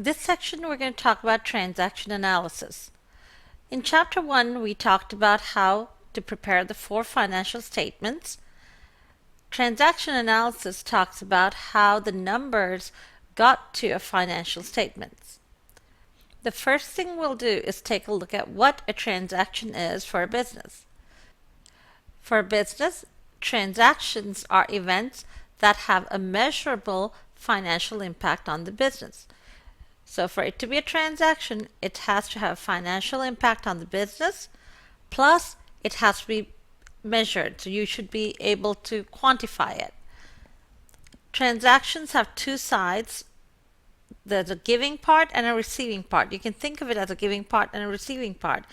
This section we're going to talk about transaction analysis. In Chapter 1, we talked about how to prepare the 4 financial statements. Transaction analysis talks about how the numbers got to a financial statements. The first thing we'll do is take a look at what a transaction is for a business. For a business, transactions are events that have a measurable financial impact on the business. So for it to be a transaction, it has to have financial impact on the business, plus it has to be measured. So you should be able to quantify it. Transactions have two sides. There's a giving part and a receiving part. You can think of it as a giving part and a receiving part,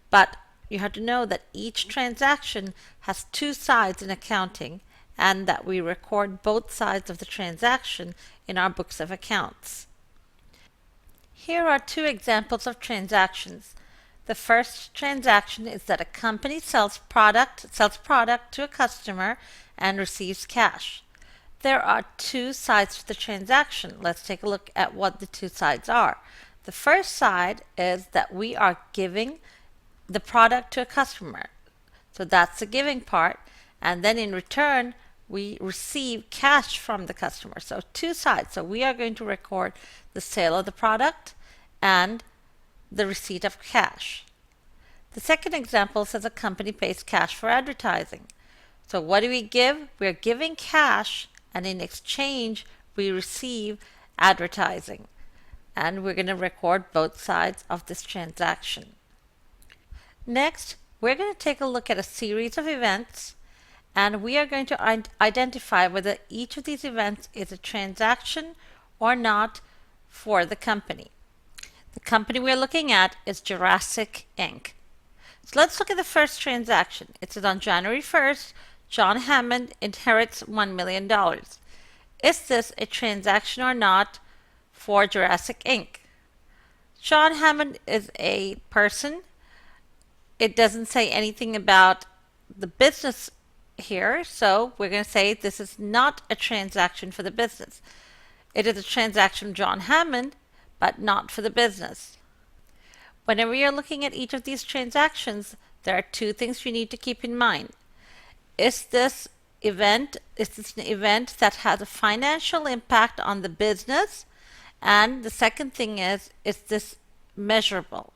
but you have to know that each transaction has two sides in accounting and that we record both sides of the transaction in our books of accounts. Here are 2 examples of transactions. The first transaction is that a company sells product to a customer and receives cash. There are 2 sides to the transaction. Let's take a look at what the 2 sides are. The first side is that we are giving the product to a customer. So that's the giving part. And then in return, we receive cash from the customer. So 2 sides. So we are going to record the sale of the product and the receipt of cash. The second example says a company pays cash for advertising. So what do we give? We're giving cash, and in exchange we receive advertising. And we're going to record both sides of this transaction. Next, we're going to take a look at a series of events, and we are going to identify whether each of these events is a transaction or not for the company. The company we're looking at is Jurassic Inc. So let's look at the first transaction. It says on January 1st, John Hammond inherits $1 million. Is this a transaction or not for Jurassic Inc.? John Hammond is a person. It doesn't say anything about the business here, so we're going to say this is not a transaction for the business. It is a transaction of John Hammond, but not for the business. Whenever you're looking at each of these transactions, there are 2 things you need to keep in mind. Is this an event that has a financial impact on the business? And the second thing is this measurable?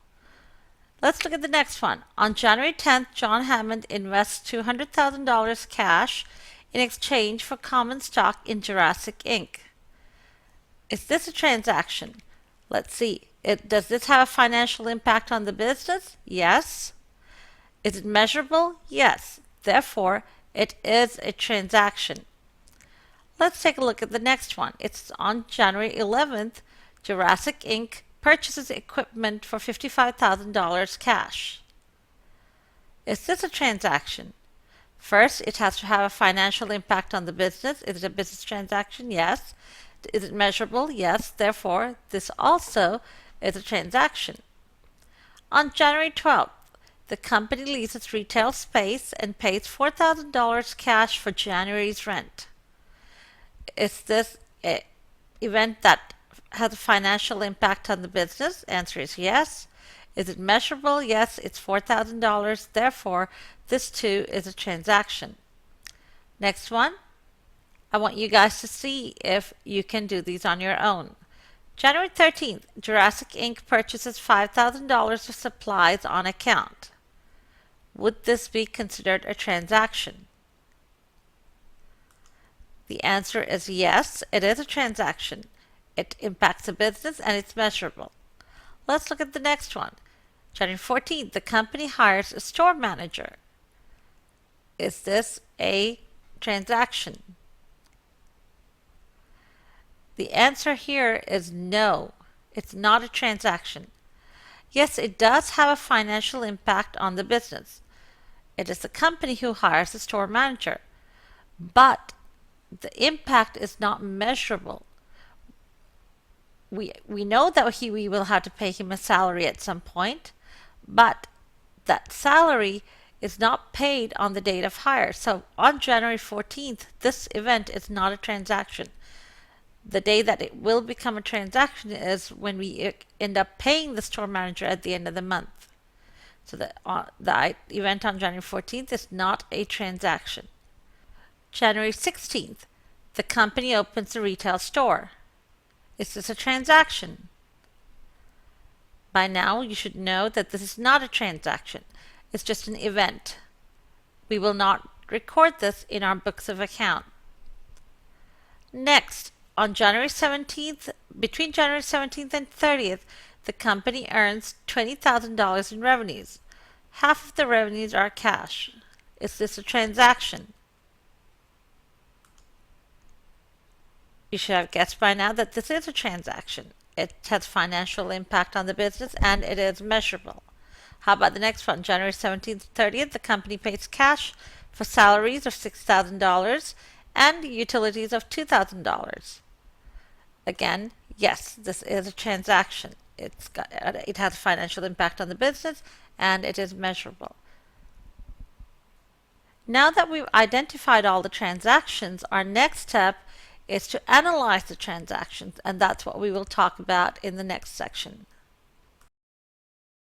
Let's look at the next one. On January 10th, John Hammond invests $200,000 cash in exchange for common stock in Jurassic Inc. Is this a transaction? Let's see. Does this have a financial impact on the business? Yes. Is it measurable? Yes. Therefore, it is a transaction. Let's take a look at the next one. It's on January 11th, Jurassic Inc. purchases equipment for $55,000 cash. Is this a transaction? First, it has to have a financial impact on the business. Is it a business transaction? Yes. Is it measurable? Yes. Therefore, this also is a transaction. On January 12th, the company leases retail space and pays $4,000 cash for January's rent. Is this an event that has a financial impact on the business? Answer is yes. Is it measurable? Yes, it's $4,000. Therefore, this too is a transaction. Next one. I want you guys to see if you can do these on your own. January 13th, Jurassic Inc. purchases $5,000 of supplies on account. Would this be considered a transaction? The answer is yes, it is a transaction. It impacts the business and it's measurable. Let's look at the next one. January 14th, the company hires a store manager. Is this a transaction? The answer here is no. It's not a transaction. Yes, it does have a financial impact on the business. It is the company who hires the store manager. But the impact is not measurable. We know that we will have to pay him a salary at some point, but that salary is not paid on the date of hire. So on January 14th, this event is not a transaction. The day that it will become a transaction is when we end up paying the store manager at the end of the month. So the event on January 14th is not a transaction. January 16th, the company opens a retail store. Is this a transaction? By now, you should know that this is not a transaction. It's just an event. We will not record this in our books of account. Next, on January 17th, between January 17th and 30th, the company earns $20,000 in revenues. Half of the revenues are cash. Is this a transaction? You should have guessed by now that this is a transaction. It has financial impact on the business and it is measurable. How about the next one? January 17th to 30th, the company pays cash for salaries of $6,000 and utilities of $2,000. Again, yes, this is a transaction. It has a financial impact on the business and it is measurable. Now that we've identified all the transactions, our next step is to analyze the transactions, and that's what we will talk about in the next section.